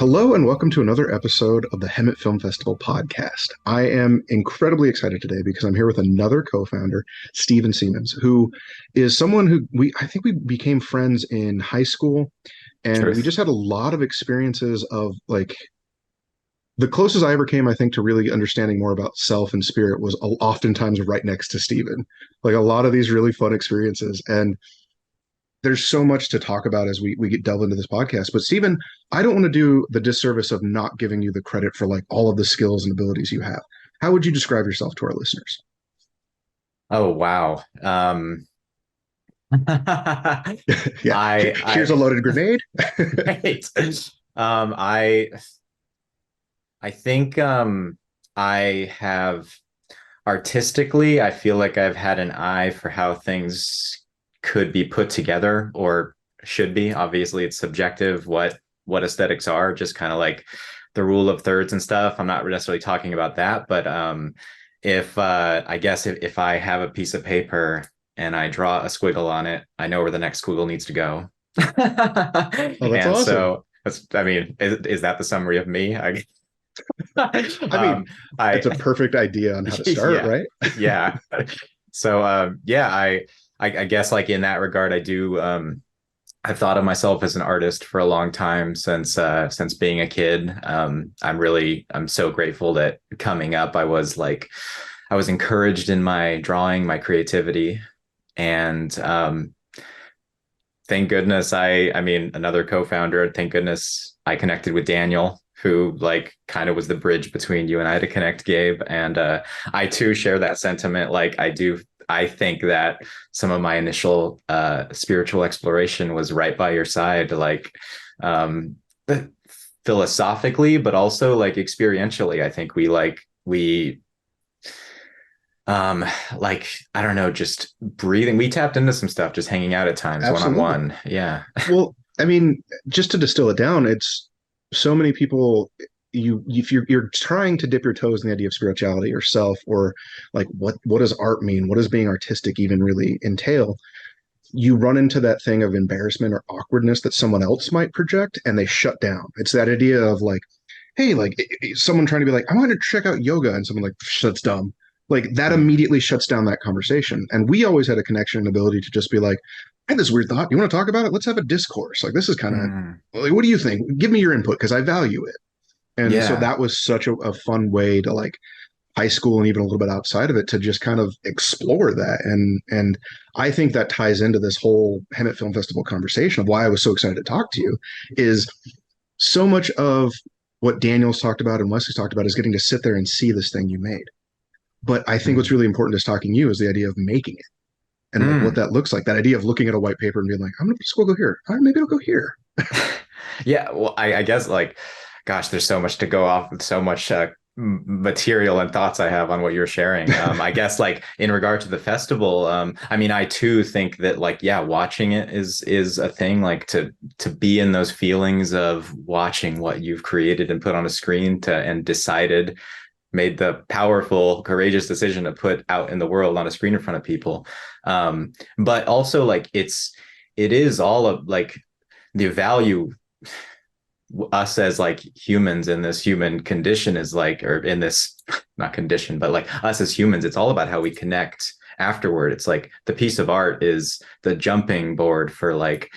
Hello and welcome to another episode of the Hemet Film Festival podcast. I am incredibly excited today because I'm here with another co-founder, Stephen Siemens, who is someone who I think we became friends in high school, and we Truth. just had a lot of experiences of like the closest I ever came, I think, to really understanding more about self and spirit was oftentimes right next to Stephen. Like a lot of these really fun experiences. And there's so much to talk about as we get delve into this podcast. But Stephen, I don't want to do the disservice of not giving you the credit for like all of the skills and abilities you have. How would you describe yourself to our listeners? Oh wow. Yeah, here's a I loaded grenade. right. Um I I think I have artistically, I feel like I've had an eye for how things could be put together or should be. Obviously, it's subjective what aesthetics are, just kind of like the rule of thirds and stuff. I'm not necessarily talking about that, but if I guess if I have a piece of paper and I draw a squiggle on it, I know where the next squiggle needs to go. Oh, that's And awesome. so that's, I mean, is that the summary of me? I mean, um, it's a I, perfect idea on how to start, yeah, right? yeah. So, yeah, I guess like in that regard, I do, I've thought of myself as an artist for a long time since being a kid. I'm so grateful that coming up, I was encouraged in my drawing, my creativity, and thank goodness I mean, another co-founder, thank goodness I connected with Daniel, who like kind of was the bridge between you and I to connect, Gabe. And I too share that sentiment. I think that some of my initial spiritual exploration was right by your side, um philosophically, but also like experientially. I think we um like I don't know, just breathing. We tapped into some stuff just hanging out at times one on Absolutely. one. Yeah. Well, I mean, just to distill it down, it's so many people. You, if you're trying to dip your toes in the idea of spirituality or self, or like what does art mean? What does being artistic even really entail? You run into that thing of embarrassment or awkwardness that someone else might project, and they shut down. It's that idea of like, hey, like someone trying to be like, I want to check out yoga, and someone like, that's dumb. Like that Mm. immediately shuts down that conversation. And we always had a connection and ability to just be like, I had this weird thought. You want to talk about it? Let's have a discourse. Like this is kind of Mm. like, what do you think? Give me your input because I value it. And so Yeah. that was such a fun way to like high school and even a little bit outside of it to just kind of explore that. And I think that ties into this whole Hemet Film Festival conversation of why I was so excited to talk to you is so much of what Daniel's talked about and Wesley's talked about is getting to sit there and see this thing you made. But I think what's Mm. really important is talking to you is the idea of making it and like what Mm. that looks like. That idea of looking at a white paper and being like, I'm gonna put a squiggle here. All right, maybe it'll go here. Yeah, well, I guess like, gosh, there's so much to go off, so much material and thoughts I have on what you're sharing. I guess like in regard to the festival, I mean, I too think that like, yeah, watching it is a thing. Like to be in those feelings of watching what you've created and put on a screen to and decided, made the powerful, courageous decision to put out in the world on a screen in front of people. But also like it is all of like the value us as like humans in this human condition is like, or in this not condition, but like us as humans, it's all about how we connect afterward. It's like the piece of art is the jumping board for like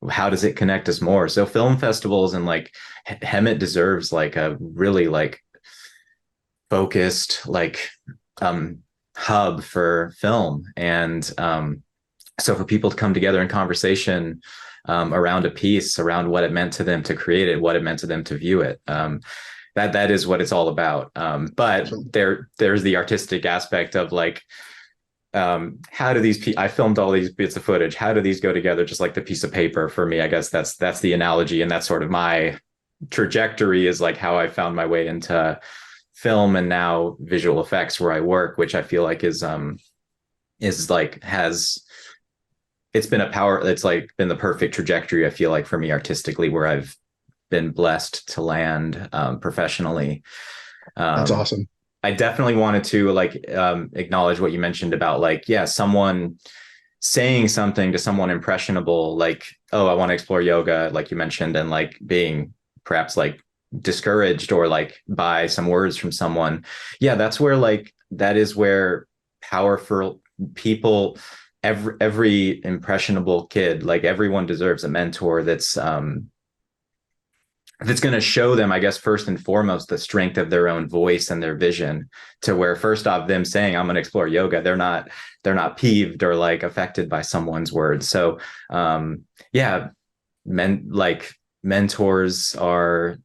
how does it connect us more. So film festivals and like Hemet deserves like a really like focused like um hub for film. And so for people to come together in conversation around a piece, around what it meant to them to create it, what it meant to them to view it. That is what it's all about. But So there's the artistic aspect of like, how do I filmed all these bits of footage. How do these go together? Just like the piece of paper for me, I guess that's the analogy. And that's sort of my trajectory is like how I found my way into film and now visual effects where I work, which I feel like is like has it's been a power it's like been the perfect trajectory I feel like for me artistically where I've been blessed to land professionally. that's um awesome. I definitely wanted to like acknowledge what you mentioned about like, yeah, someone saying something to someone impressionable like, oh, I want to explore yoga, like you mentioned, and like being perhaps like discouraged or like by some words from someone, yeah, that's where like that is where powerful people, every impressionable kid, like everyone deserves a mentor that's going to show them, I guess, first and foremost, the strength of their own voice and their vision, to where first off, them saying, I'm going to explore yoga, they're not peeved or like affected by someone's words. So yeah, like mentors are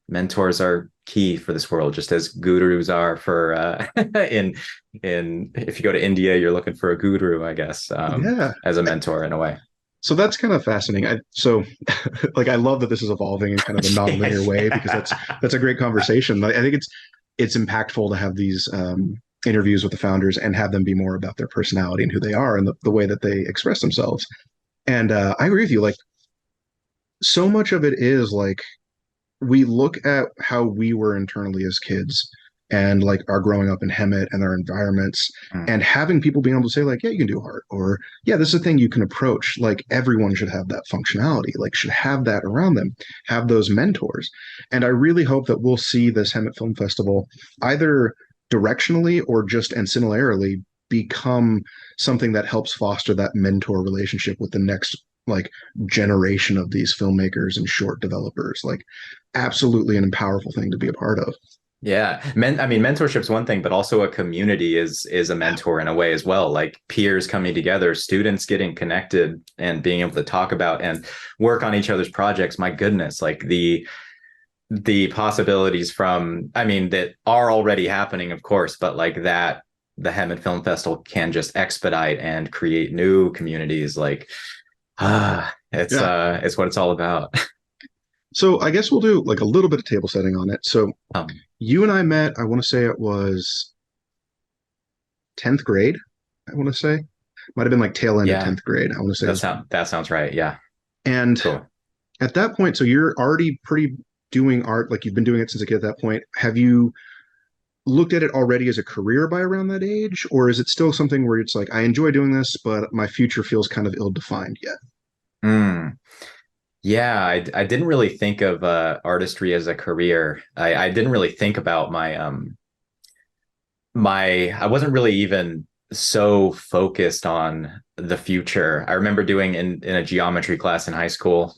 mentors are key for this world, just as gurus are for in if you go to India, you're looking for a guru, I guess, Yeah. as a mentor in a way. So that's kind of fascinating. So like I love that this is evolving in kind of a non-linear way, because that's a great conversation. I think it's impactful to have these interviews with the founders and have them be more about their personality and who they are and the way that they express themselves. And I agree with you. Like so much of it is like we look at how we were internally as kids and like our growing up in Hemet and our environments, Mm. and having people being able to say like, yeah, you can do art, or yeah, this is a thing you can approach. Like everyone should have that functionality, like should have that around them, have those mentors. And I really hope that we'll see this Hemet Film Festival either directionally or just ancillarily become something that helps foster that mentor relationship with the next like generation of these filmmakers and short developers. Like absolutely an powerful thing to be a part of. Yeah, I mean, mentorship's one thing, but also a community is a mentor in a way as well. Like peers coming together, students getting connected, and being able to talk about and work on each other's projects. My goodness, like the possibilities from, I mean, that are already happening, of course, but like that, the Hemet Film Festival can just expedite and create new communities. Like, Yeah. it's what it's all about. So I guess we'll do like a little bit of table setting on it. So Um, you and I met, I want to say it was 10th grade, I want to say. Might have been like tail end of yeah, 10th grade. I want to say it was. that sounds right. Yeah, And cool. at that point, so you're already pretty doing art, like you've been doing it since a kid at that point. Have you looked at it already as a career by around that age? Or is it still something where it's like, I enjoy doing this, but my future feels kind of ill-defined yet? Mm. Yeah, I didn't really think of artistry as a career. I didn't really think about I wasn't really even so focused on the future. I remember doing in a geometry class in high school.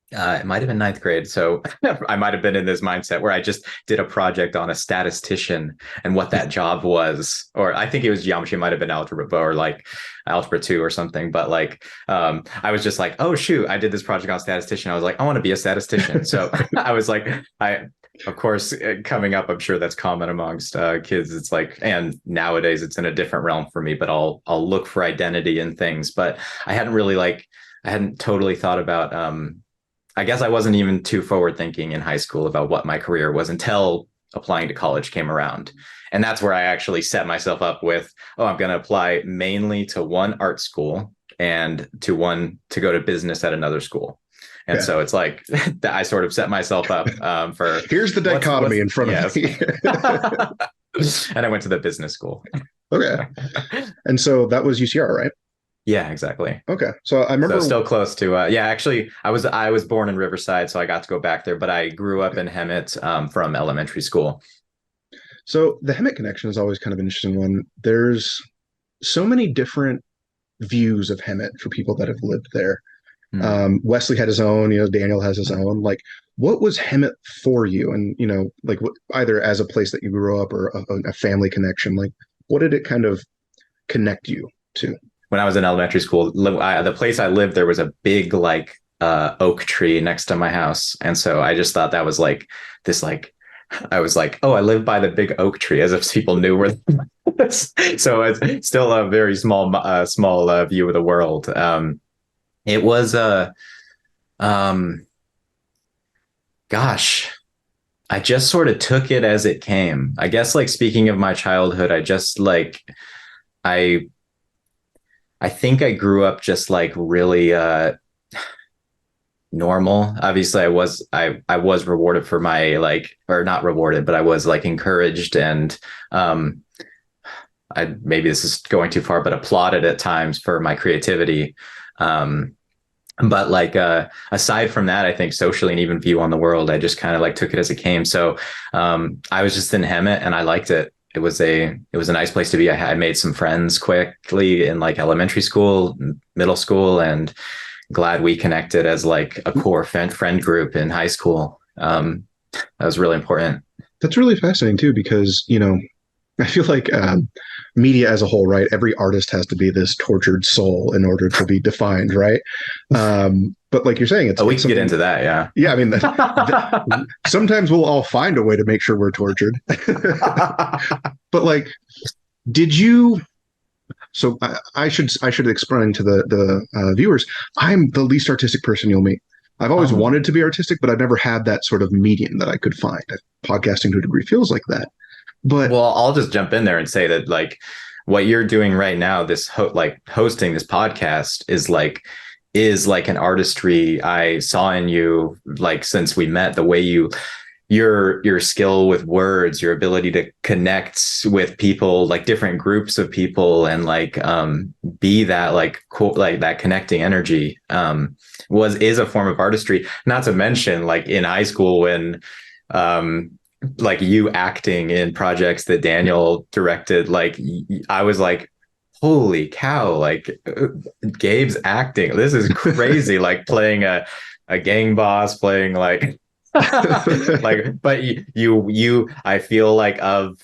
It might have been ninth grade. So I might have been in this mindset where I just did a project on a statistician and what that job was. Or I think it was geometry, it might have been algebra or like algebra 2 or something. But like I was just like, oh shoot, I did this project on statistician. I was like, I want to be a statistician. So I was like, of course, coming up, I'm sure that's common amongst kids. It's like, and nowadays it's in a different realm for me, but I'll look for identity in things. But I hadn't totally thought about I guess I wasn't even too forward thinking in high school about what my career was until applying to college came around. And that's where I actually set myself up with, oh, I'm going to apply mainly to one art school and to go to business at another school. And Yeah. so it's like I sort of set myself up for Here's the dichotomy in front of yes. me. And I went to the business school. Okay. And so that was UCR, right? Yeah, exactly. Okay. So I So remember. still close to yeah, actually I was born in Riverside, so I got to go back there, but I grew up in Hemet from elementary school. So the Hemet connection is always kind of an interesting one. There's so many different views of Hemet for people that have lived there. Hmm. Wesley had his own, Daniel has his own. Like, what was Hemet for you? And, like either as a place that you grew up or a family connection, like what did it kind of connect you to? When I was in elementary school, the place I lived, there was a big like oak tree next to my house, and so I just thought that was like this like I was like, oh, I live by the big oak tree, as if people knew where. So it's still a very small view of the world. It was um, gosh, I just sort of took it as it came. I guess like speaking of my childhood, I just like I I think I grew up just like really normal. Obviously I was rewarded for my like, or not rewarded, but I was like encouraged and um I maybe this is going too far, but applauded at times for my creativity. Um But like aside from that, I think socially and even view on the world, I just kind of like took it as it came. So I was just in Hemet and I liked it. It was a nice place to be. I made some friends quickly in like elementary school, middle school, and glad we connected as like a core friend group in high school. That was really important. That's really fascinating too, because I feel like media as a whole, right? Every artist has to be this tortured soul in order to be defined, right? But like you're saying, Oh, we it's can get something. into that, yeah. Yeah, I mean, sometimes we'll all find a way to make sure we're tortured. But like, did you? So I should explain to the viewers. I'm the least artistic person you'll meet. I've always Oh, wanted to be artistic, but I've never had that sort of medium that I could find. Podcasting to a degree feels like that. But well, I'll just jump in there and say that like what you're doing right now, like hosting this podcast is like an artistry I saw in you like since we met. The way your skill with words, your ability to connect with people, like different groups of people, and like be that like cool, like that connecting energy is a form of artistry. Not to mention like in high school when um like you acting in projects that Daniel directed, like I was like, holy cow, like Gabe's acting. This is crazy. Like playing a gang boss, playing like like, but I feel like of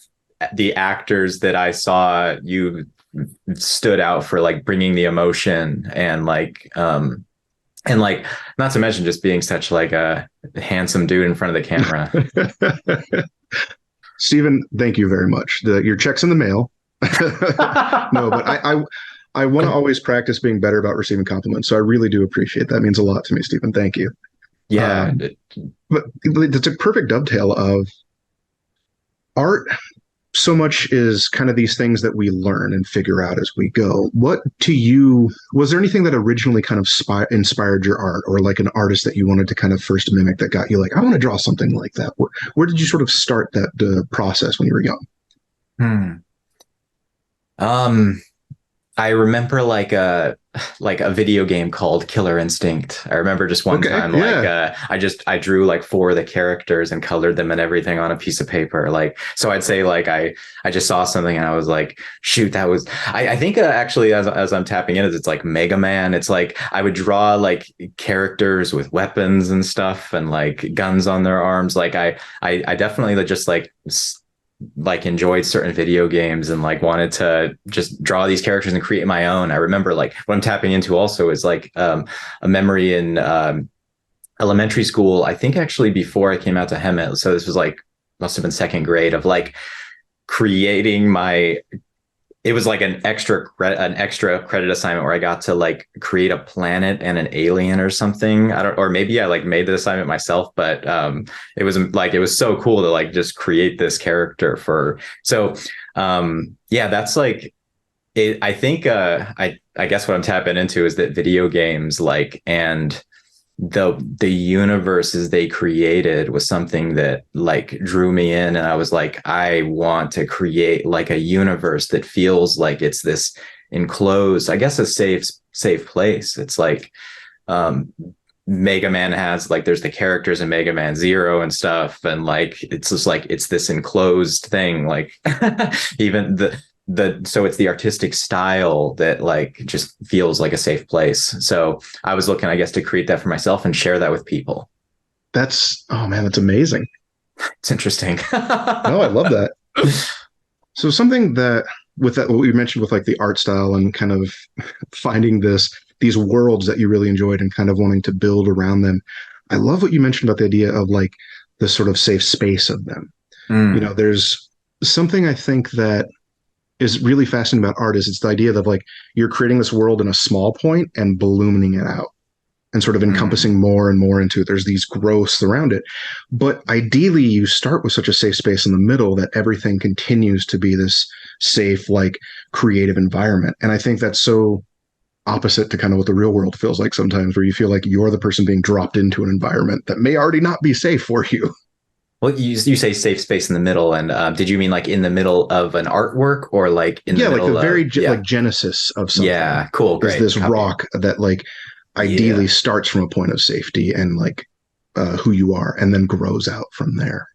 the actors that I saw, you stood out for like bringing the emotion and like not to mention just being such like a handsome dude in front of the camera. Stephen, thank you very much. Your check's in the mail. No, but I want to always practice being better about receiving compliments. So I really do appreciate that. It means a lot to me, Stephen. Thank you. Yeah. Um, but it's a perfect dovetail of art. So much is kind of these things that we learn and figure out as we go. What to you was there anything that originally kind of inspired your art, or like an artist that you wanted to kind of first mimic that got you like, I want to draw something like that? Where did you sort of start that process when you were young? Hmm. Um, I remember like a video game called Killer Instinct. I remember just one Okay, time like yeah. I drew like four of the characters and colored them and everything on a piece of paper. Like so I'd say like I just saw something and I was like, shoot, that was I think actually as I'm tapping in it's like Mega Man. It's like I would draw like characters with weapons and stuff and like guns on their arms. Like I definitely just like enjoyed certain video games and like wanted to just draw these characters and create my own. I remember like what I'm tapping into also is like a memory in elementary school. I think actually before I came out to Hemet. So this was like must have been second grade of like creating my it was like an extra credit assignment where I got to like create a planet and an alien or something. I don't, or maybe I like made the assignment myself, but it was so cool to like just create this character for. So yeah, that's like it. I think I guess what I'm tapping into is that video games like and the universes they created was something that like drew me in, and I was like, I want to create like a universe that feels like it's this enclosed, I guess, a safe place. It's like Mega Man has like there's the characters in Mega Man Zero and stuff, and like it's just like it's this enclosed thing. Like even so it's the artistic style that like just feels like a safe place. So I was looking, I guess, to create that for myself and share that with people. That's oh man, that's amazing. It's interesting. No, I love that. So something that with that what we mentioned with like the art style and kind of finding these worlds that you really enjoyed and kind of wanting to build around them. I love what you mentioned about the idea of like the sort of safe space of them. Mm, There's something I think that is really fascinating about art is it's the idea that like you're creating this world in a small point and ballooning it out and sort of mm, encompassing more and more into it. There's these growths around it. But ideally, you start with such a safe space in the middle that everything continues to be this safe, like creative environment. And I think that's so opposite to kind of what the real world feels like sometimes, where you feel like you're the person being dropped into an environment that may already not be safe for you. well, you say safe space in the middle, and did you mean like in the middle of an artwork or like in the Yeah, like the middle of very like yeah, genesis of something yeah, cool, is great, this copy. rock that like ideally Yeah. starts from a point of safety and like who you are, and then grows out from there.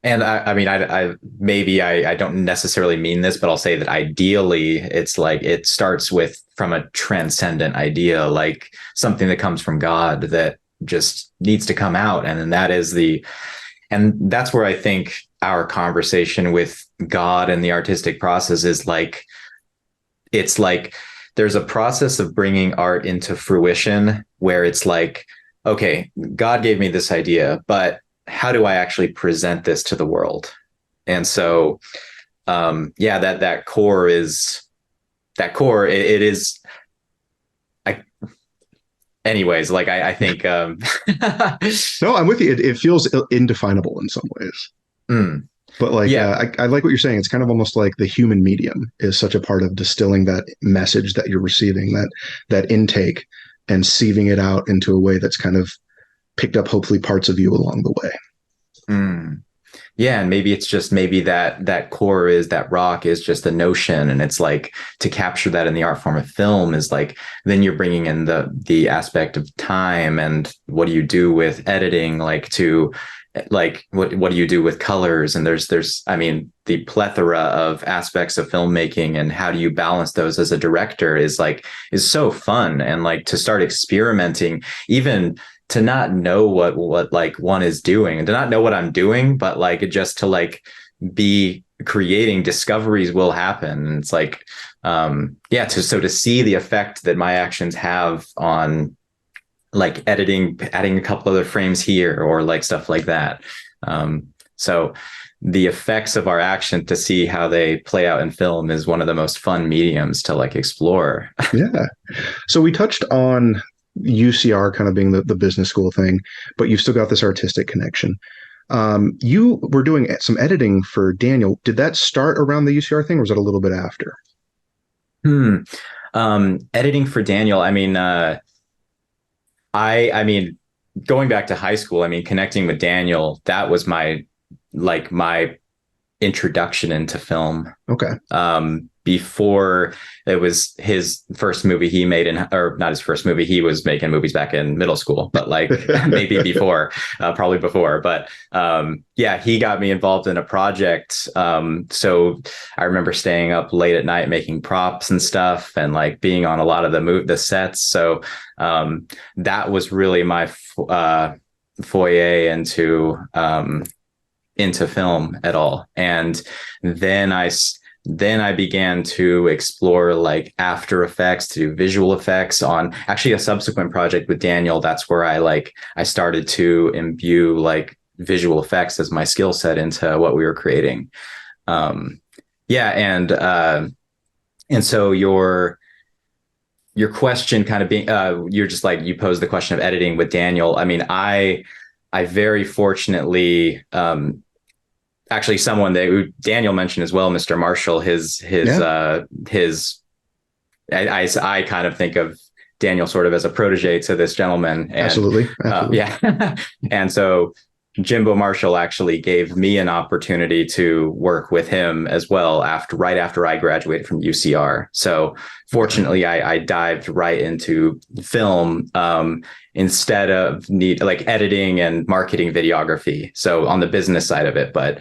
And I mean, maybe I don't necessarily mean this, but I'll say that ideally, it's like it starts with from a transcendent idea, like something that comes from God that just needs to come out, and then and that's where I think our conversation with God and the artistic process is like, it's like there's a process of bringing art into fruition where it's like, okay, God gave me this idea, but how do I actually present this to the world? And so, yeah, that core is it is. I, anyways, like I think, No, I'm with you. It feels indefinable in some ways. mm, But like, yeah, I like what you're saying. It's kind of almost like the human medium is such a part of distilling that message that you're receiving, that intake, and sieving it out into a way that's kind of picked up hopefully parts of you along the way. mm. Yeah, and maybe it's just maybe that core is that rock is just the notion, and it's like to capture that in the art form of film is like then you're bringing in the aspect of time and what do you do with editing, like to like what do you do with colors, and there's I mean the plethora of aspects of filmmaking and how do you balance those as a director is like is so fun, and like to start experimenting even to not know what like one is doing and to not know what I'm doing, but like just to like be creating discoveries will happen. And it's like, yeah, to see the effect that my actions have on like editing, adding a couple other frames here or like stuff like that. So the effects of our action to see how they play out in film is one of the most fun mediums to like explore. Yeah. So we touched on UCR kind of being the business school thing, but you've still got this artistic connection. You were doing some editing for Daniel. Did that start around the UCR thing, or was it a little bit after? Hmm. Editing for Daniel. I mean, I mean, going back to high school, I mean, connecting with Daniel, that was my introduction into film. Okay. Before it was his first movie he made or not his first movie, he was making movies back in middle school, but like maybe before, probably before. But yeah, he got me involved in a project. So I remember staying up late at night making props and stuff, and like being on a lot of the sets. So that was really my foyer into film at all. And then I began to explore like After Effects, to do visual effects on actually a subsequent project with Daniel. That's where I started to imbue like visual effects as my skill set into what we were creating. Yeah, and so your question kind of being you're just like you posed the question of editing with Daniel. I mean, I very fortunately actually someone that Daniel mentioned as well, Mr. Marshall, I kind of think of Daniel sort of as a protege to this gentleman. And Absolutely. Absolutely. yeah. And so Jimbo Marshall actually gave me an opportunity to work with him as well right after I graduated from UCR. So fortunately, I dived right into film instead of like editing and marketing videography. So on the business side of it, but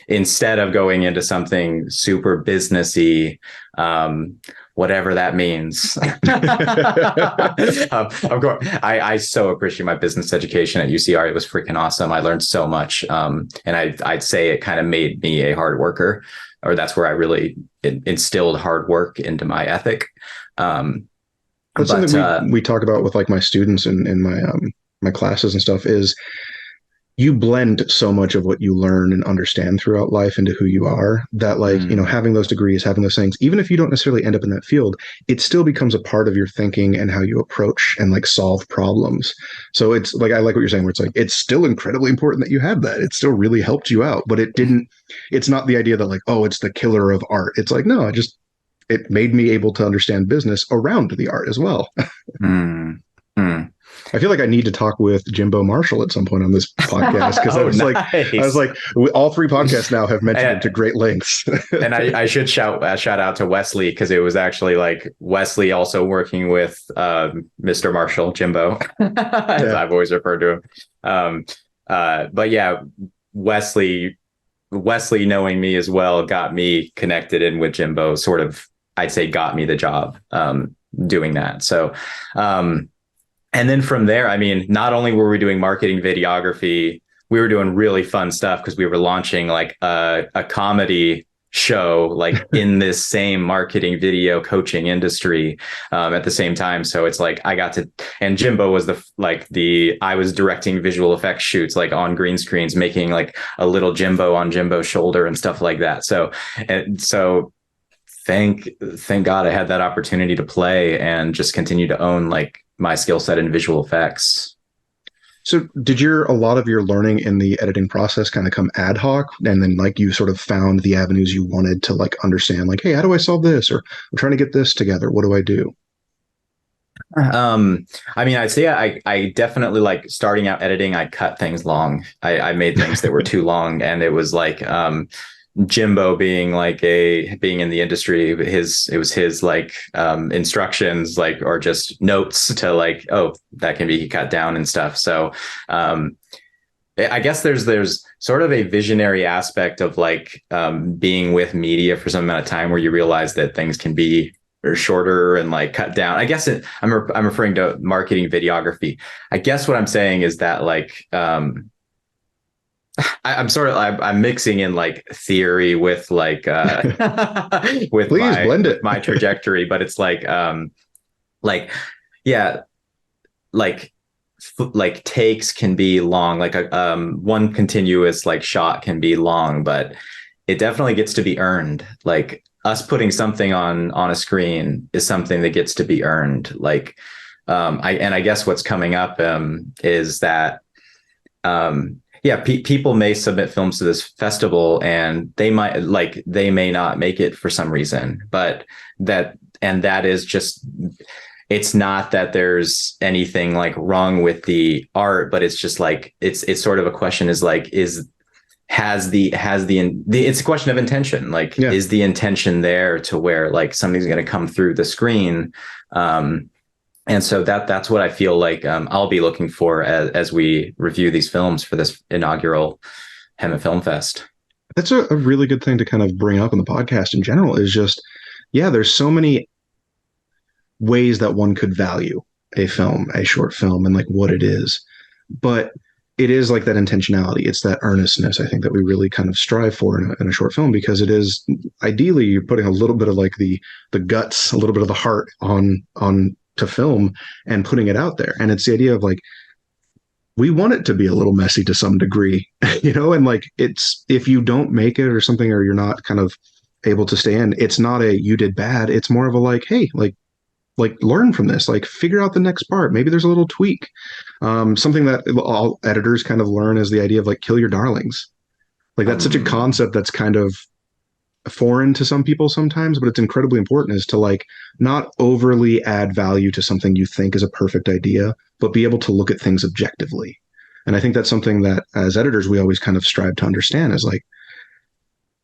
instead of going into something super businessy, whatever that means. Of course, I so appreciate my business education at UCR. It was freaking awesome. I learned so much. And I'd say it kind of made me a hard worker, or that's where I really instilled hard work into my ethic. That's something we talk about with like my students in my my classes and stuff is you blend so much of what you learn and understand throughout life into who you are that like having those degrees, having those things, even if you don't necessarily end up in that field, it still becomes a part of your thinking and how you approach and like solve problems. So it's like I like what you're saying where it's like it's still incredibly important that you have that. It still really helped you out, but it's not the idea that like, oh, it's the killer of art. It's like, no, it made me able to understand business around the art as well. Mm, mm. I feel like I need to talk with Jimbo Marshall at some point on this podcast because Oh, nice. all three podcasts now have mentioned him to And, great lengths. and I should shout out to Wesley, because it was actually like Wesley also working with Mr. Marshall, Jimbo, as Yeah. I've always referred to him. Um, but yeah, Wesley Wesley knowing me as well got me connected in with Jimbo, sort of, I'd say, got me the job doing that. So and then from there, I mean, not only were we doing marketing videography, we were doing really fun stuff because we were launching like a comedy show like in this same marketing video coaching industry at the same time. So it's like I got to, and Jimbo was I was directing visual effects shoots like on green screens, making like a little Jimbo on Jimbo's shoulder and stuff like that. So thank God I had that opportunity to play and just continue to own like my skill set in visual effects. So did a lot of your learning in the editing process kind of come ad hoc, and then like you sort of found the avenues you wanted to like understand, like, hey, how do I solve this? Or I'm trying to get this together. What do I do? I mean, I'd say I definitely, like, starting out editing, I cut things long. I made things that were too long, and it was like Jimbo being in the industry, it was his like instructions, like, or just notes to like, oh, that can be cut down and stuff. So I guess there's sort of a visionary aspect of like being with media for some amount of time where you realize that things can be shorter and like cut down. I guess I'm referring to marketing videography. I guess what I'm saying is that like I'm mixing in like theory with like with Please blend it. my trajectory, but it's like yeah, like takes can be long, like a one continuous like shot can be long, but it definitely gets to be earned. Like us putting something on a screen is something that gets to be earned. Like I guess what's coming up is that people may submit films to this festival and they may not make it for some reason, but that is just, it's not that there's anything like wrong with the art, but it's just like, it's sort of a question is like, it's a question of intention. Like, Yeah. is the intention there to where like something's going to come through the screen? And so that's what I feel like I'll be looking for as we review these films for this inaugural Hemet Film Fest. That's a really good thing to kind of bring up in the podcast in general is just, yeah, there's so many ways that one could value a film, a short film, and like what it is. But it is like that intentionality. It's that earnestness, I think, that we really kind of strive for in a short film, because it is ideally you're putting a little bit of like the guts, a little bit of the heart on to film and putting it out there. And it's the idea of like, we want it to be a little messy to some degree, and like, it's, if you don't make it or something, or you're not kind of able to stay in, it's not a, you did bad. It's more of a like, hey, like learn from this, like figure out the next part. Maybe there's a little tweak. Something that all editors kind of learn is the idea of like, kill your darlings. Like that's such a concept that's kind of foreign to some people sometimes, but it's incredibly important, is to like not overly add value to something you think is a perfect idea, but be able to look at things objectively. And I think that's something that as editors, we always kind of strive to understand is like,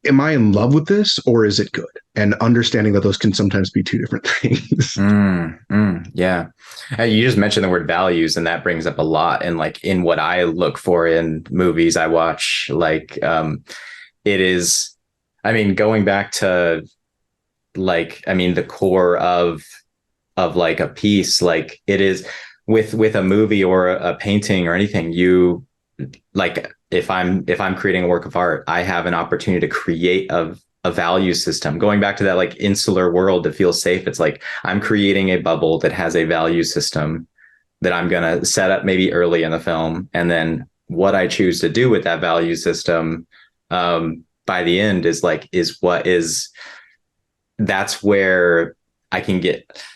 am I in love with this or is it good? And understanding that those can sometimes be two different things. Yeah. You just mentioned the word values, and that brings up a lot. And like in what I look for in movies I watch, like it is, I mean, going back to like, I mean, the core of like a piece, like it is with a movie or a painting or anything, you like, if I'm creating a work of art, I have an opportunity to create a value system. Going back to that like insular world that feels safe, it's like I'm creating a bubble that has a value system that I'm going to set up maybe early in the film, and then what I choose to do with that value system by the end is that's where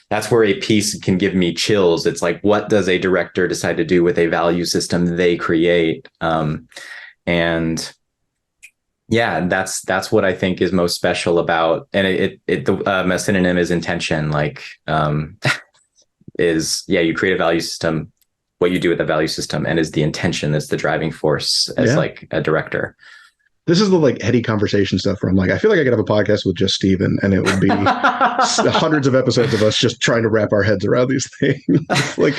that's where a piece can give me chills. It's like, what does a director decide to do with a value system they create? And yeah, that's what I think is most special about, and the synonym is intention. Like, you create a value system, what you do with the value system, and is the intention that's the driving force as like a director. This is the like heady conversation stuff where I'm like, I feel like I could have a podcast with just Stephen and it would be hundreds of episodes of us just trying to wrap our heads around these things. Like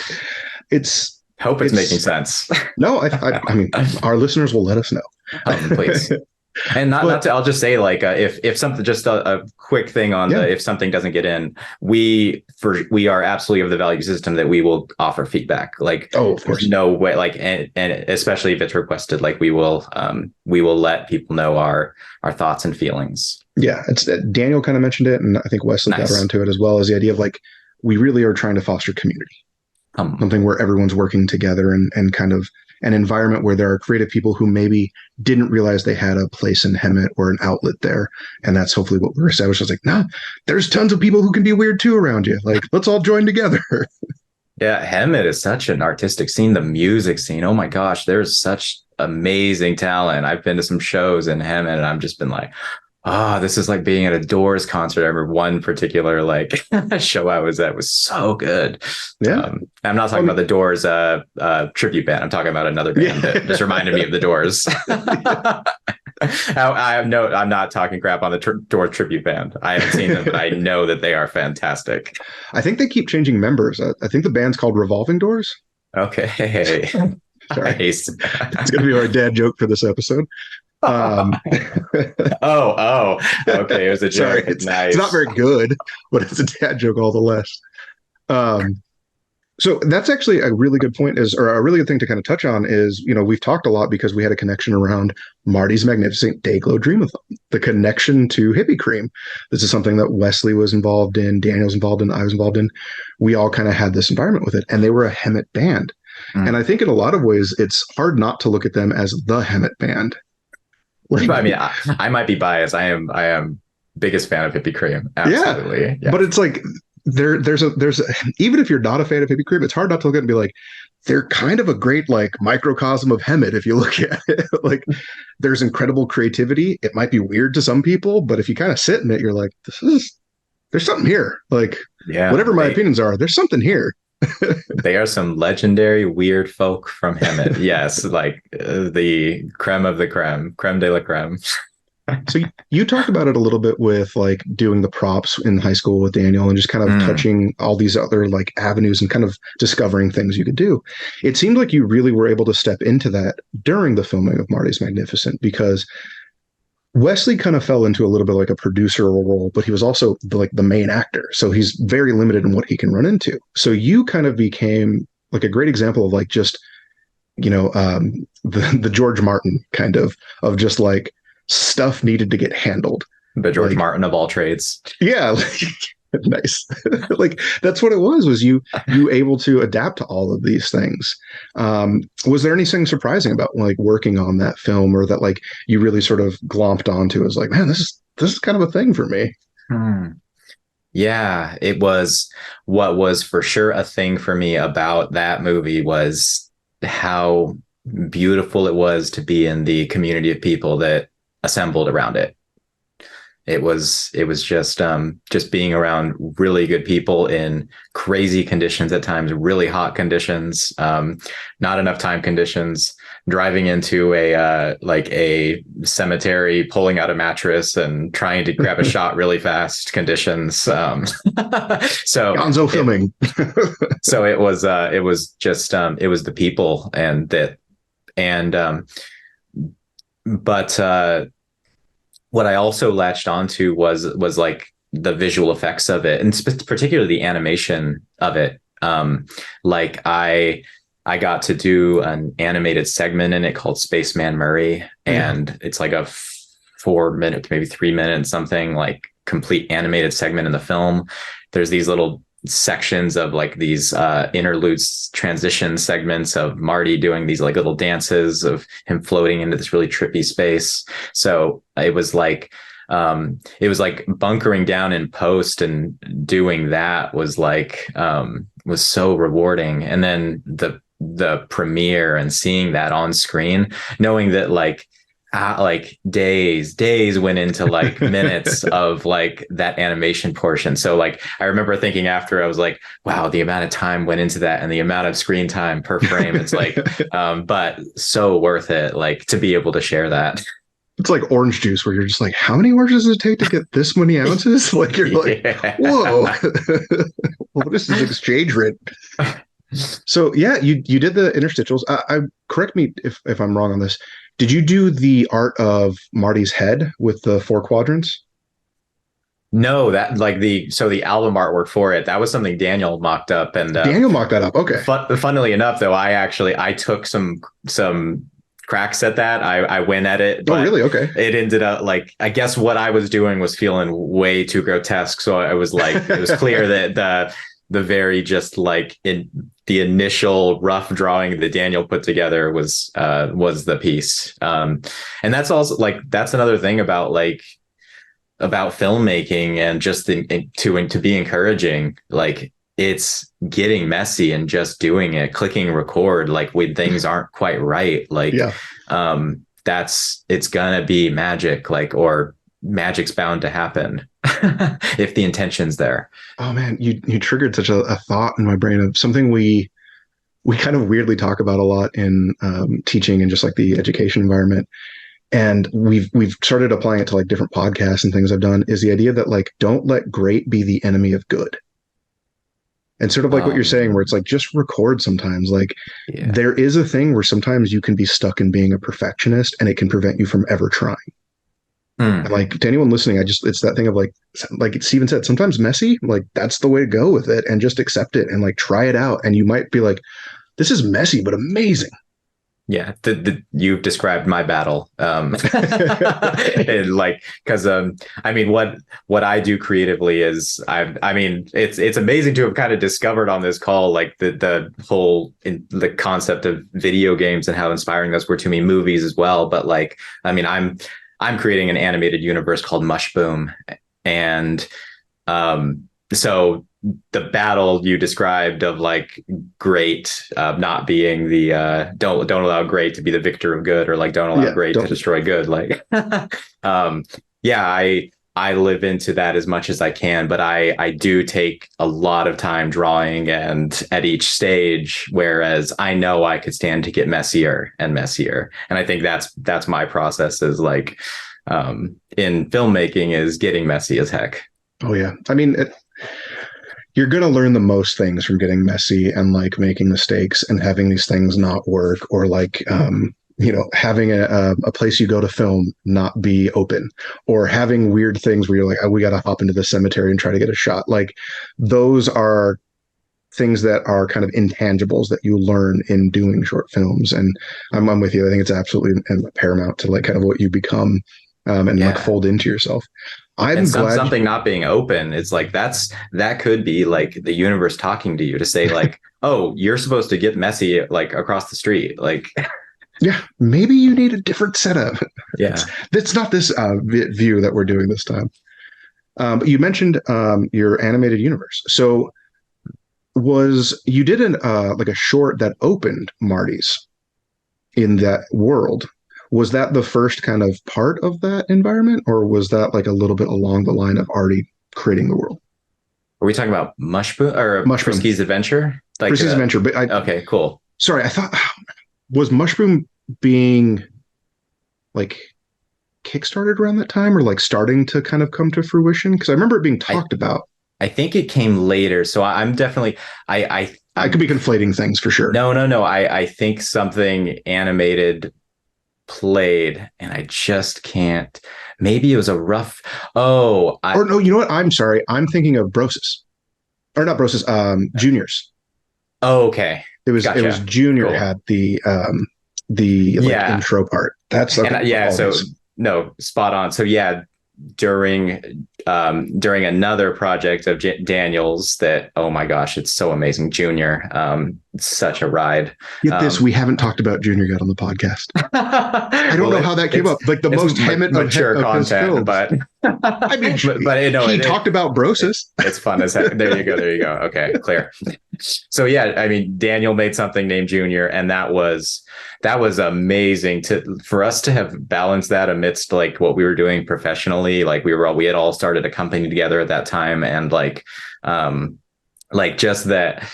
hope it's making sense. No, I mean, our listeners will let us know. Please. And not to, I'll just say like, if something, just a quick thing on if something doesn't get in, we are absolutely of the value system that we will offer feedback. Like, oh, of course, no way. Like, and especially if it's requested, like we will let people know our thoughts and feelings. Yeah. It's Daniel kind of mentioned it. And I think Wesley got around to it as well, as the idea of like, we really are trying to foster community, something where everyone's working together and kind of an environment where there are creative people who maybe didn't realize they had a place in Hemet or an outlet there. And that's hopefully what we're established. I was like, nah, there's tons of people who can be weird too around you. Like, let's all join together. Yeah, Hemet is such an artistic scene, the music scene. Oh my gosh, there's such amazing talent. I've been to some shows in Hemet and I've just been like, this is like being at a Doors concert. I remember one particular like show I was at was so good. Yeah. I'm not talking about the Doors tribute band. I'm talking about another band that just reminded me of the Doors. I'm not talking crap on the Doors tribute band. I haven't seen them, but I know that they are fantastic. I think they keep changing members. I think the band's called Revolving Doors. Okay. Sorry. It's going to be our dad joke for this episode. Okay, it was a joke. Sorry, it's not very good, but it's a dad joke all the less. So that's actually a really good point, or a really good thing to kind of touch on is, we've talked a lot because we had a connection around Marty's Magnificent Dayglow Dreamathon, the connection to Hippie Cream. This is something that Wesley was involved in, Daniel's involved in, I was involved in. We all kind of had this environment with it, and they were a Hemet band. And I think in a lot of ways, it's hard not to look at them as the Hemet band. I mean, I might be biased. I am biggest fan of Hippie Cream. Absolutely. Yeah. But it's like there's even if you're not a fan of Hippie Cream, it's hard not to look at it and be like, they're kind of a great like microcosm of Hemet if you look at it. Like, there's incredible creativity. It might be weird to some people, but if you kind of sit in it, you're like, there's something here. Like, whatever my opinions are, there's something here. They are some legendary weird folk from Hemet. Yes, like the creme of the creme de la creme. So you talked about it a little bit with like doing the props in high school with Daniel and just kind of touching all these other like avenues and kind of discovering things you could do. It seemed like you really were able to step into that during the filming of Marty's Magnificent, because Wesley kind of fell into a little bit like a producer role, but he was also the main actor. So he's very limited in what he can run into. So you kind of became like a great example of like just, the George Martin kind of just like stuff needed to get handled. The George Martin of all trades. Yeah. Nice. Like, that's what it was you able to adapt to all of these things. Was there anything surprising about like working on that film, or that like you really sort of glomped onto as like, man, this is kind of a thing for me? Yeah, it was. What was for sure a thing for me about that movie was how beautiful it was to be in the community of people that assembled around it. It was just being around really good people in crazy conditions at times, really hot conditions, not enough time conditions, driving into a cemetery, pulling out a mattress and trying to grab a shot really fast conditions. So Gonzo filming. So it was the people but what I also latched onto was like the visual effects of it, and particularly the animation of it. Like I got to do an animated segment in it called Spaceman Murray, and it's like a 4 minute, maybe 3 minutes, something like complete animated segment in the film. There's these little sections of like these interludes, transition segments of Marty doing these like little dances of him floating into this really trippy space. So it was like bunkering down in post, and doing that was was so rewarding. And then the premiere and seeing that on screen, knowing that like like days went into like minutes of like that animation portion. So like I remember thinking after, I was like, wow, the amount of time went into that and the amount of screen time per frame. It's like, but so worth it, like to be able to share that. It's like orange juice where you're just like, how many oranges does it take to get this many ounces? Like you're like, whoa, Yeah. well, this is exchange rate. So yeah, you did the interstitials. I correct me if I'm wrong on this. Did you do the art of Marty's head with the four quadrants? No, that like the album artwork for it, that was something Daniel mocked up. And Daniel mocked that up. Okay. funnily enough, though, I took some cracks at that. I went at it, Oh, but really? Okay. it ended up like, I guess what I was doing was feeling way too grotesque. So I was like, it was clear that the very just like in the initial rough drawing that Daniel put together was the piece. And that's also like, that's another thing about like about filmmaking, and just to be encouraging, like it's getting messy and just doing it, clicking record, like when things aren't quite right, like Yeah. it's gonna be magic, like, or magic's bound to happen if the intention's there. Oh man, you triggered such a thought in my brain of something we kind of weirdly talk about a lot in teaching and just like the education environment. And we've started applying it to like different podcasts and things I've done, is the idea that like don't let great be the enemy of good. And sort of like what you're saying, where it's like just record sometimes. Like Yeah. there is a thing where sometimes you can be stuck in being a perfectionist and it can prevent you from ever trying. And like to anyone listening, it's that thing of like Stephen said, sometimes messy, like that's the way to go with it, and just accept it and like try it out. And you might be like, this is messy, but amazing. Yeah, you've described my battle. And like, because I mean, what I do creatively is I mean, it's amazing to have kind of discovered on this call, like the whole the concept of video games and how inspiring those were to me, movies as well. But like, I mean, I'm creating an animated universe called MUSHBOOM, and so the battle you described of like great not being the don't allow great to be the victor of good, or like don't allow great to destroy good, like yeah, I live into that as much as I can, but I do take a lot of time drawing and at each stage, whereas I know I could stand to get messier and messier. And I think that's my process, is like in filmmaking, is getting messy as heck. Oh yeah, I mean you're going to learn the most things from getting messy and like making mistakes and having these things not work, or like having a place you go to film not be open, or having weird things where you're like, oh, we got to hop into the cemetery and try to get a shot. Like those are things that are kind of intangibles that you learn in doing short films. And I'm with you. I think it's absolutely paramount to like kind of what you become, and like fold into yourself. I'm glad something not being open, it's like that could be like the universe talking to you to say like, oh, you're supposed to get messy like across the street, like yeah, maybe you need a different setup. Yeah, it's not this view that we're doing this time. But you mentioned your animated universe. So you did like a short that opened Marty's in that world. Was that the first kind of part of that environment, or was that like a little bit along the line of already creating the world? Are we talking about MUSHBOOM or Frisky's Adventure? Like Frisky's Adventure. But okay, cool. Sorry, I thought, was MUSHBOOM being like kickstarted around that time, or like starting to kind of come to fruition? Because I remember it being talked about. I think it came later. So I'm definitely I could be conflating things for sure. No. I think something animated played, and I just can't. Maybe it was a rough. Or no, you know what? I'm sorry. I'm thinking of Brosis, or not Brosis. Juniors. Oh, okay. It was Junior. Cool. Had the intro part. That's okay. So no, spot on. So yeah, during another project of Daniel's that, oh my gosh, it's so amazing, Junior. such a ride. Get this, we haven't talked about Junior yet on the podcast. I don't Well, know how that came up. Like the most Hemet mature of his content, films. but I mean, but no, he talked about Brosis. it's fun as heck. There you go. There you go. Okay, clear. So yeah, I mean, Daniel made something named Junior, and that was amazing for us to have balanced that amidst like what we were doing professionally. Like we had all started a company together at that time, and like just that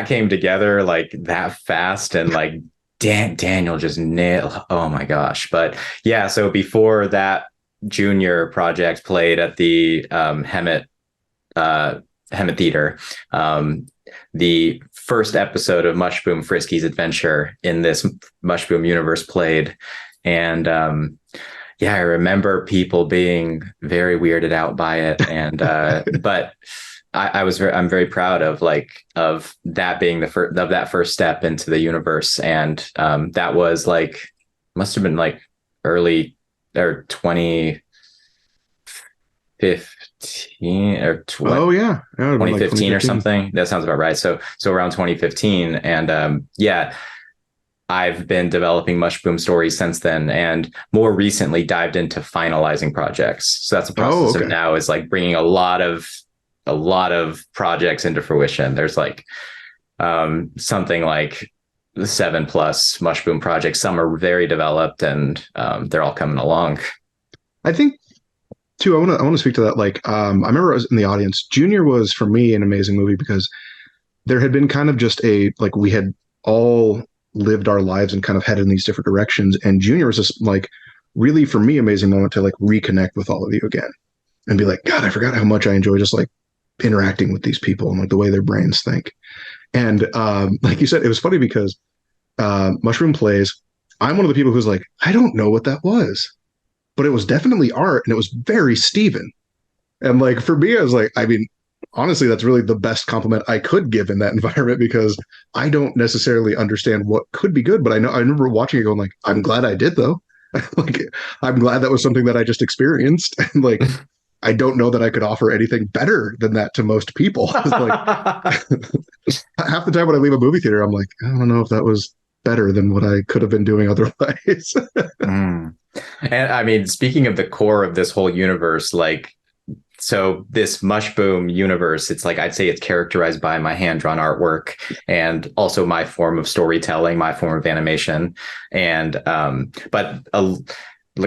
came together like that fast, and like Daniel just nailed. Oh my gosh! But yeah, so before that Junior project played at the Hemet Theatre. The first episode of MUSHBOOM Frisky's Adventure in this MUSHBOOM universe played, and yeah, I remember people being very weirded out by it, and but I'm very proud of that being that first step into the universe, and that was like must have been like early or 2015 or 2015 or something. That sounds about right. So around 2015, and yeah, I've been developing MUSHBOOM stories since then, and more recently dived into finalizing projects. So that's the process of now, is like bringing a lot of projects into fruition. There's like something like 7+ MUSHBOOM projects. Some are very developed, and they're all coming along. I think too, I want to speak to that. Like, I remember I was in the audience. Junior was for me an amazing movie because there had been kind of just we had all lived our lives and kind of headed in these different directions. And Junior was just like really for me amazing moment to like reconnect with all of you again and be like, God, I forgot how much I enjoy just like interacting with these people and like the way their brains think. And like you said, it was funny because MUSHBOOM plays. I'm one of the people who's like, I don't know what that was, but it was definitely art and it was very Stephen. And like for me, I was like, I mean, honestly, that's really the best compliment I could give in that environment, because I don't necessarily understand what could be good, but I remember watching it going like, I'm glad I did though. Like, I'm glad that was something that I just experienced. And like, I don't know that I could offer anything better than that to most people. Like, half the time when I leave a movie theater, I'm like, I don't know if that was better than what I could have been doing otherwise. And I mean, speaking of the core of this whole universe, like, so this MUSHBOOM universe, it's like, I'd say it's characterized by my hand-drawn artwork and also my form of storytelling, my form of animation. And but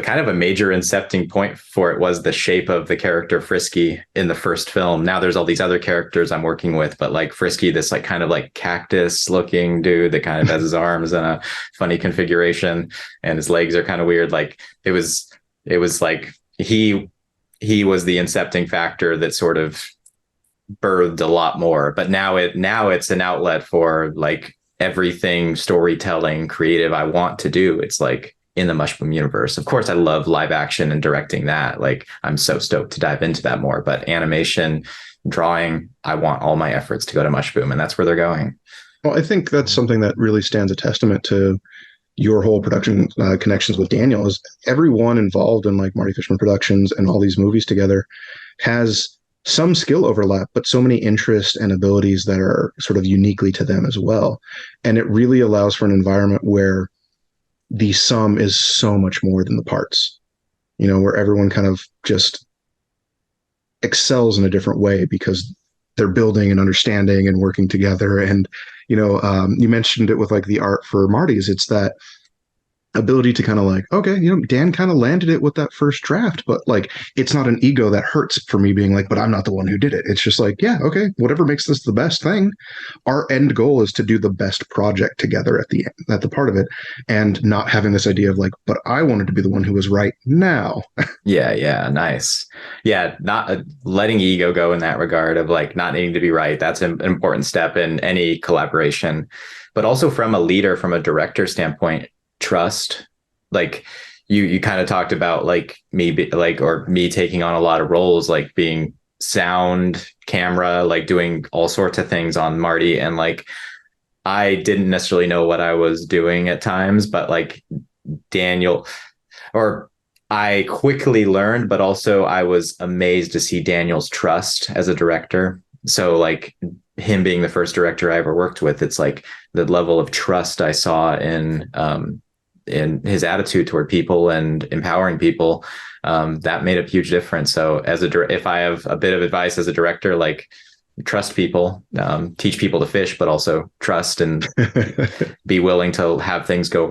kind of a major incepting point for it was the shape of the character Frisky in the first film. Now there's all these other characters I'm working with, but like Frisky, this like kind of like cactus looking dude that kind of has his arms in a funny configuration and his legs are kind of weird. Like it was like he was the incepting factor that sort of birthed a lot more. But now it's an outlet for like everything storytelling, creative I want to do. It's like in the MUSHBOOM universe. Of course, I love live action and directing that. Like I'm so stoked to dive into that more. But animation, drawing, I want all my efforts to go to MUSHBOOM, and that's where they're going. Well, I think that's something that really stands a testament to your whole production connections with Daniel. Is everyone involved in like Marty Fishman Productions and all these movies together has some skill overlap, but so many interests and abilities that are sort of uniquely to them as well. And it really allows for an environment where the sum is so much more than the parts, you know, where everyone kind of just excels in a different way because they're building and understanding and working together. And, you know, you mentioned it with like the art for Marty's. It's that ability to kind of like, okay, you know, Dan kind of landed it with that first draft, but like, it's not an ego that hurts for me being like, but I'm not the one who did it. It's just like, yeah, okay, whatever makes this the best thing. Our end goal is to do the best project together at the part of it, and not having this idea of like, but I wanted to be the one who was right now. Yeah, nice. Yeah, not letting ego go in that regard of like not needing to be right. That's an important step in any collaboration, but also from a leader, from a director standpoint, trust. Like you kind of talked about like me taking on a lot of roles, like being sound, camera, like doing all sorts of things on Marty, and like I didn't necessarily know what I was doing at times, but like Daniel, or I quickly learned, but also I was amazed to see Daniel's trust as a director. So like him being the first director I ever worked with, it's like the level of trust I saw in his attitude toward people and empowering people, that made a huge difference. So if I have a bit of advice as a director, like trust people, teach people to fish, but also trust and be willing to let things go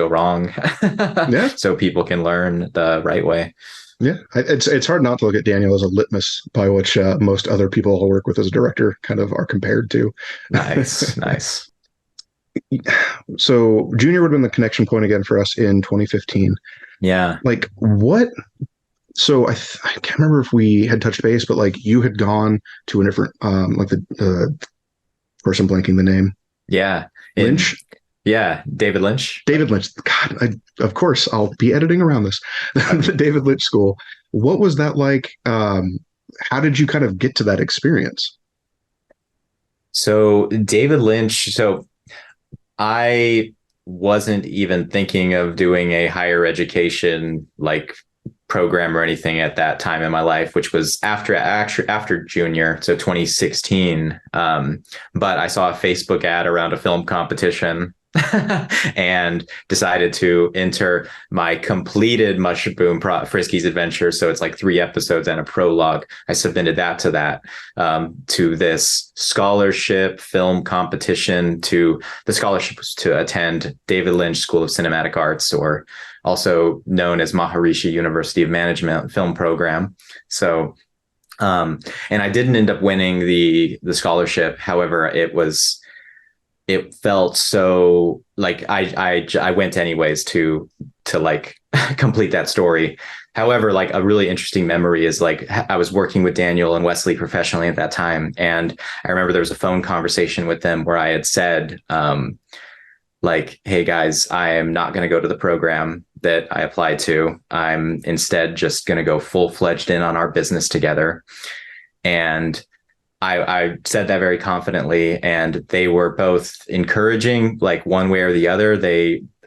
wrong. Yeah. So people can learn the right way. Yeah, it's hard not to look at Daniel as a litmus by which most other people I'll work with as a director kind of are compared to. Nice. So junior would have been the connection point again for us in 2015. Yeah. Like what? So I can't remember if we had touched base, but like you had gone to a different, like the person blanking the name. Yeah. Lynch. Yeah, David Lynch. David Lynch. God, of course, I'll be editing around this. The David Lynch School. What was that like? How did you kind of get to that experience? So David Lynch. So I wasn't even thinking of doing a higher education like program or anything at that time in my life, which was after junior, so 2016. But I saw a Facebook ad around a film competition and decided to enter my completed MUSHBOOM Frisky's Adventure. So it's like 3 episodes and a prologue. I submitted that to this scholarship film competition. The scholarship was to attend David Lynch School of Cinematic Arts, or also known as Maharishi University of Management film program. So, and I didn't end up winning the scholarship. However, it felt so like I went anyways to like complete that story. However, like a really interesting memory is like I was working with Daniel and Wesley professionally at that time. And I remember there was a phone conversation with them where I had said, like, hey guys, I am not going to go to the program that I applied to. I'm instead just going to go full-fledged in on our business together. And I said that very confidently, and they were both encouraging, like one way or the other.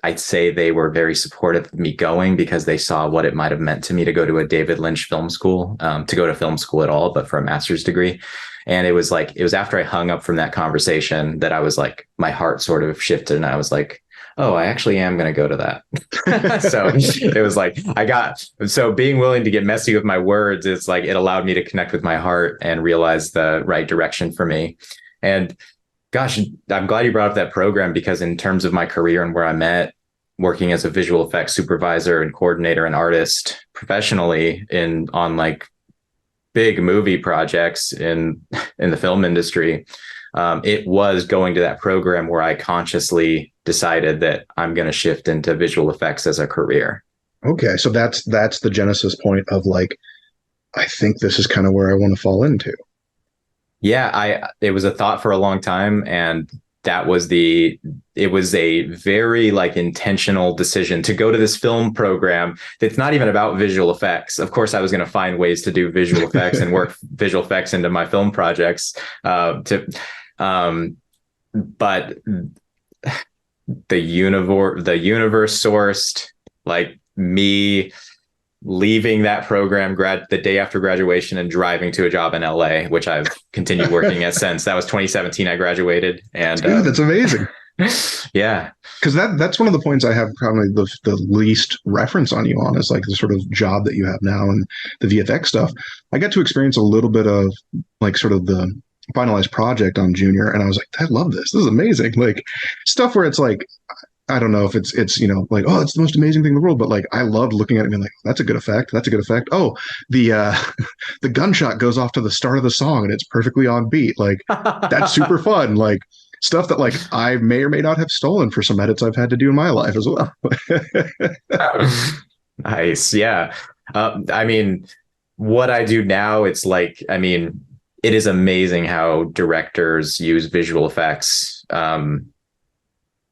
I'd say they were very supportive of me going because they saw what it might have meant to me to go to a David Lynch film school, to go to film school at all, but for a master's degree. And it was after I hung up from that conversation that I was like, my heart sort of shifted, and I was like, oh, I actually am going to go to that. So it was like, so being willing to get messy with my words, it's like, it allowed me to connect with my heart and realize the right direction for me. And gosh, I'm glad you brought up that program, because in terms of my career and where I'm at, working as a visual effects supervisor and coordinator and artist professionally on like big movie projects in the film industry, it was going to that program where I consciously decided that I'm going to shift into visual effects as a career. Okay, so that's the genesis point of like, I think this is kind of where I want to fall into. Yeah, it was a thought for a long time, and it was a very like intentional decision to go to this film program that's not even about visual effects. Of course, I was going to find ways to do visual effects and work visual effects into my film projects. But the universe sourced like me leaving that program the day after graduation and driving to a job in LA, which I've continued working at since. That was 2017. I graduated, and dude, that's amazing. Yeah, because that's one of the points I have probably the least reference on you on is like the sort of job that you have now and the VFX stuff. I got to experience a little bit of like sort of the finalized project on junior, and I was like, I love this. This is amazing. Like stuff where it's like, I don't know if it's like, oh, it's the most amazing thing in the world, but like I loved looking at it and being like, that's a good effect. That's a good effect. Oh, the the gunshot goes off to the start of the song and it's perfectly on beat. Like that's super fun. Like stuff that like I may or may not have stolen for some edits I've had to do in my life as well. Nice. Yeah. I mean, what I do now, it's like, I mean, it is amazing how directors use visual effects.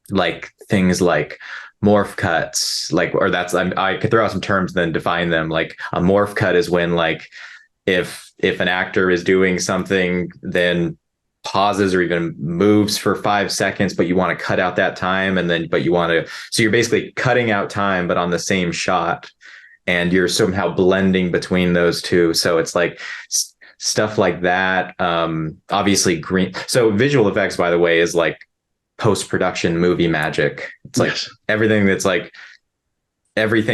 Like things like morph cuts, like, or I could throw out some terms then define them. Like a morph cut is when like if an actor is doing something, then pauses or even moves for 5 seconds, but you want to cut out that time, so you're basically cutting out time, but on the same shot, and you're somehow blending between those two. So it's like stuff like that. Obviously green. So visual effects, by the way, is like post-production movie magic. It's like Yes. everything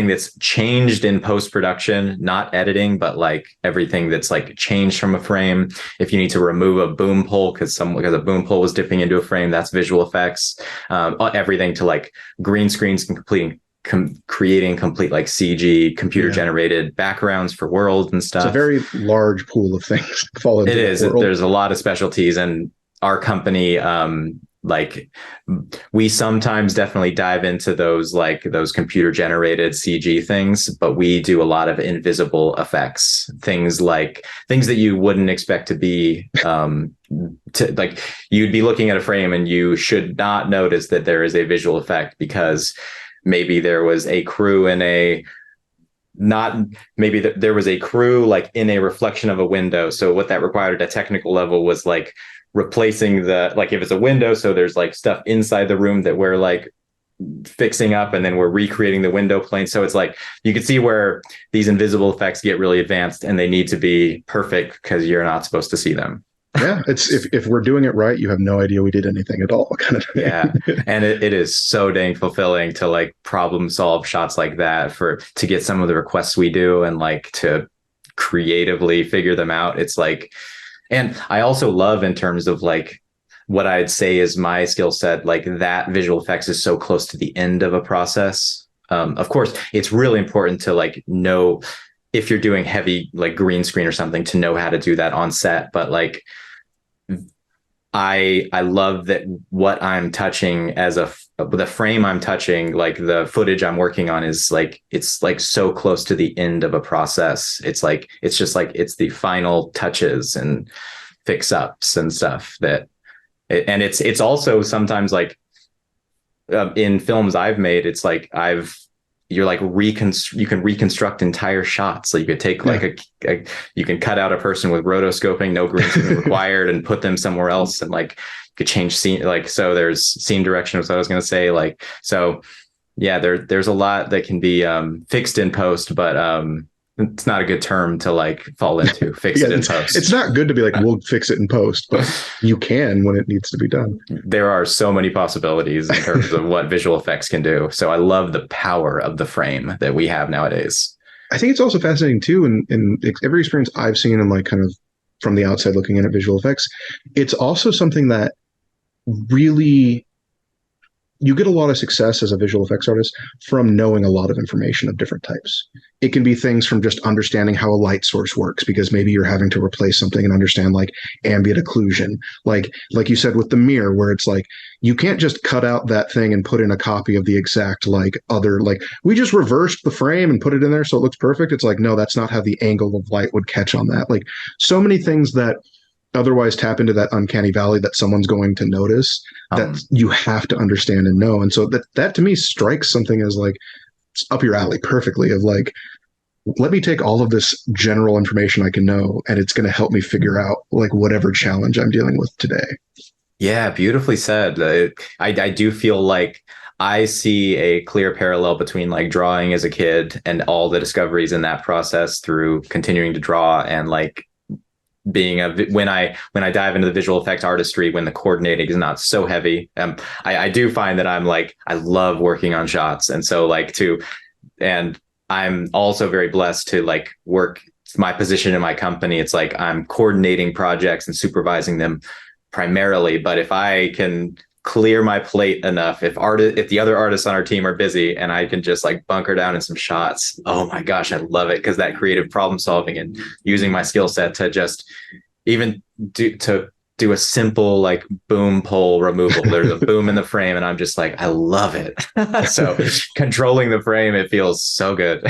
that's changed in post-production, not editing, but like everything that's like changed from a frame. If you need to remove a boom pole because a boom pole was dipping into a frame, that's visual effects. Everything to like green screens and creating complete like CG computer generated backgrounds for worlds and stuff. It's a very large pool of things that fall into It is. that world. There's a lot of specialties, and our company, like we sometimes definitely dive into those computer generated CG things, but we do a lot of invisible effects, things that you wouldn't expect to be like you'd be looking at a frame and you should not notice that there is a visual effect because maybe there was a crew in a there was a crew like in a reflection of a window. So what that required at a technical level was like replacing if it's a window, so there's like stuff inside the room that we're like fixing up and then we're recreating the window plane. So it's like you can see where these invisible effects get really advanced and they need to be perfect because you're not supposed to see them. Yeah, it's if we're doing it right, you have no idea we did anything at all, kind of thing. Yeah, and it is so dang fulfilling to like problem solve shots like that to get some of the requests we do and like to creatively figure them out. It's like, and I also love in terms of like what I'd say is my skill set, like that visual effects is so close to the end of a process. Of course, it's really important to like know if you're doing heavy like green screen or something to know how to do that on set, but like I love that what I'm touching the frame I'm touching, like the footage I'm working on is like, it's like so close to the end of a process. It's like, it's just like, it's the final touches and fix ups and stuff and it's also sometimes like in films I've made, it's like you can reconstruct entire shots. So you could take like you can cut out a person with rotoscoping, no green screen required, and put them somewhere else, and like you could change scene. Like so, there's scene direction. Was what I was going to say. Like so, yeah. There's a lot that can be fixed in post, but it's not a good term to like fall into. Fix it in post. It's not good to be like, we'll fix it in post, but you can when it needs to be done. There are so many possibilities in terms of what visual effects can do. So I love the power of the frame that we have nowadays. I think it's also fascinating too, in every experience I've seen and like kind of from the outside looking in at visual effects, it's also something that really you get a lot of success as a visual effects artist from knowing a lot of information of different types. It can be things from just understanding how a light source works, because maybe you're having to replace something and understand like ambient occlusion, like you said with the mirror, where it's like you can't just cut out that thing and put in a copy of the exact like other, like we just reversed the frame and put it in there so it looks perfect. It's like, no, that's not how the angle of light would catch on that. Like so many things that otherwise tap into that uncanny valley that someone's going to notice that you have to understand and know. And so that to me strikes something as like up your alley perfectly, of like, let me take all of this general information I can know, and it's going to help me figure out like whatever challenge I'm dealing with today. Yeah, beautifully said. I do feel like I see a clear parallel between like drawing as a kid and all the discoveries in that process through continuing to draw, and like being when I dive into the visual effects artistry, when the coordinating is not so heavy. I do find that I'm like, I love working on shots. And so like and I'm also very blessed to like work my position in my company. It's like I'm coordinating projects and supervising them primarily. But if I can clear my plate enough, if the other artists on our team are busy and I can just like bunker down in some shots, oh my gosh, I love it. Because that creative problem solving and using my skill set to just even do a simple like boom pole removal. There's a boom in the frame and I'm just like, I love it. So controlling the frame, it feels so good.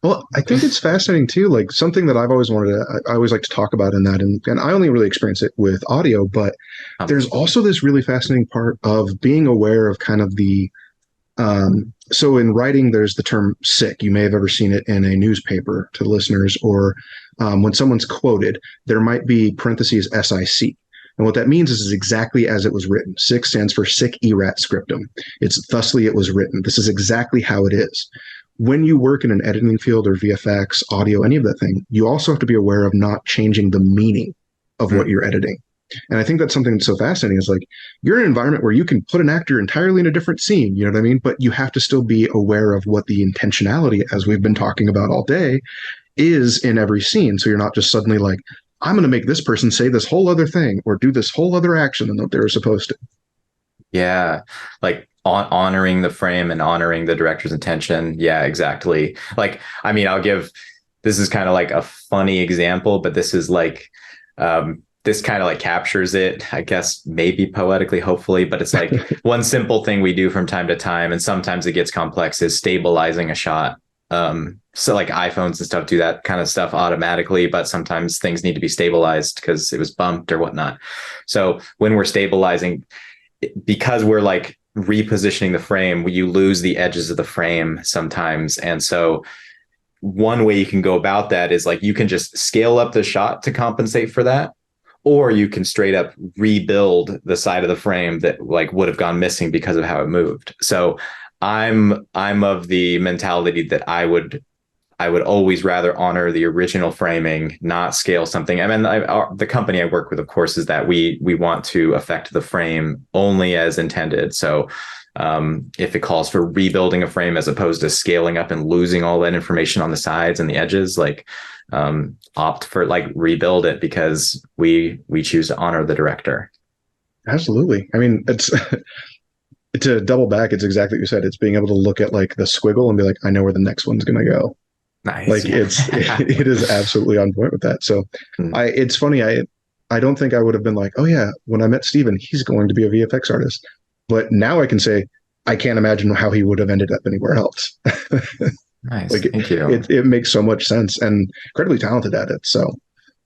Well, I think it's fascinating too. Like something that I've always I always like to talk about in that, and I only really experience it with audio, but there's also this really fascinating part of being aware of kind of the, so in writing, there's the term sick. You may have ever seen it in a newspaper to the listeners, or when someone's quoted, there might be parentheses SIC. And what that means is exactly as it was written. SIC stands for sic erat scriptum. It's thusly it was written. This is exactly how it is. when you work in an editing field or VFX, audio, any of that thing, you also have to be aware of not changing the meaning of what you're editing. And I think that's something that's so fascinating is like you're in an environment where you can put an actor entirely in a different scene, you know what I mean? But you have to still be aware of what the intentionality, as we've been talking about all day, is in every scene. So you're not just suddenly like, I'm going to make this person say this whole other thing or do this whole other action than what they were supposed to. Yeah, like honoring the frame and honoring the director's intention. Yeah, exactly. Like, I mean, this is kind of like a funny example, but this is like, this kind of like captures it, I guess, maybe poetically, hopefully, but it's like one simple thing we do from time to time, and sometimes it gets complex, is stabilizing a shot. So like iPhones and stuff do that kind of stuff automatically, but sometimes things need to be stabilized because it was bumped or whatnot. So when we're stabilizing, because we're like repositioning the frame, you lose the edges of the frame sometimes. And so one way you can go about that is like you can just scale up the shot to compensate for that, or you can straight up rebuild the side of the frame that like would have gone missing because of how it moved. So I'm of the mentality that I would always rather honor the original framing, not scale something. I mean, the company I work with, of course, is that we want to affect the frame only as intended. So if it calls for rebuilding a frame as opposed to scaling up and losing all that information on the sides and the edges, like opt for like rebuild it because we choose to honor the director. Absolutely. I mean, it's to double back, it's exactly what you said. It's being able to look at like the squiggle and be like, I know where the next one's going to go. Nice. Like it is absolutely on point with that. So it's funny. I don't think I would have been like, oh yeah, when I met Stephen, he's going to be a VFX artist. But now I can say, I can't imagine how he would have ended up anywhere else. Nice. Like Thank you. It makes so much sense and incredibly talented at it. So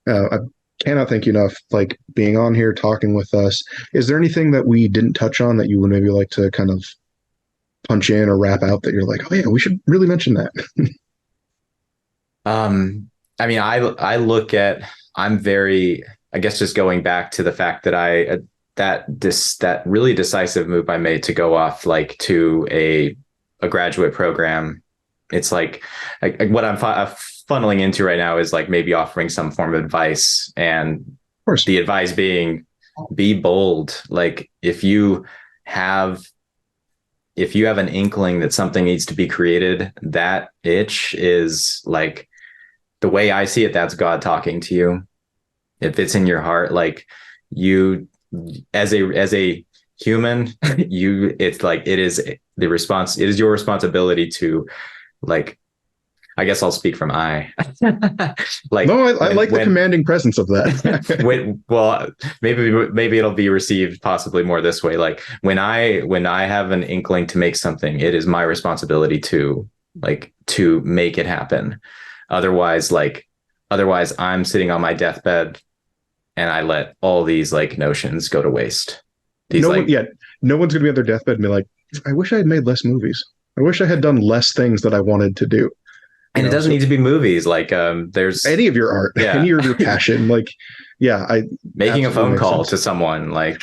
I cannot thank you enough, like being on here, talking with us. Is there anything that we didn't touch on that you would maybe like to kind of punch in or wrap out that you're like, oh yeah, we should really mention that? I mean, I'm very, I guess just going back to the fact that that really decisive move I made to go off like to a graduate program. It's like what I'm funneling into right now is like maybe offering some form of advice, and Of course. the advice being be bold. Like if you have an inkling that something needs to be created, that itch is like, the way I see it, that's God talking to you. If it's in your heart, like you, as a human, it's like, it is your responsibility to, like, I guess I'll speak from like, no, I like the commanding presence of that. Well, maybe it'll be received possibly more this way. Like when I have an inkling to make something, it is my responsibility to make it happen. Otherwise I'm sitting on my deathbed and I let all these like notions go to waste. No one's gonna be on their deathbed and be like, I wish I had made less movies. I wish I had done less things that I wanted to do. And it doesn't need to be movies. Like there's any of your art, any of your passion. Like, yeah, making a phone call to someone, like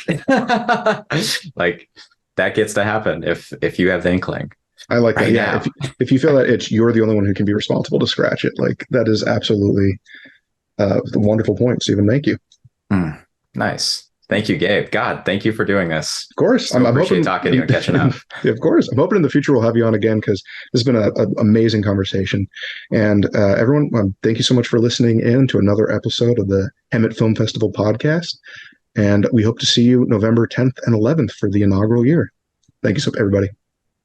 like that gets to happen if you have the inkling. I like that. Yeah. If you feel that itch, you're the only one who can be responsible to scratch it. Like that is absolutely a wonderful point, Stephen. Thank you. Nice. Thank you, Gabe. God, thank you for doing this. Of course. I appreciate talking to you and catching up. Of course. I'm hoping in the future we'll have you on again because this has been an amazing conversation. And everyone, thank you so much for listening in to another episode of the Hemet Film Festival podcast. And we hope to see you November 10th and 11th for the inaugural year. Thank you so everybody.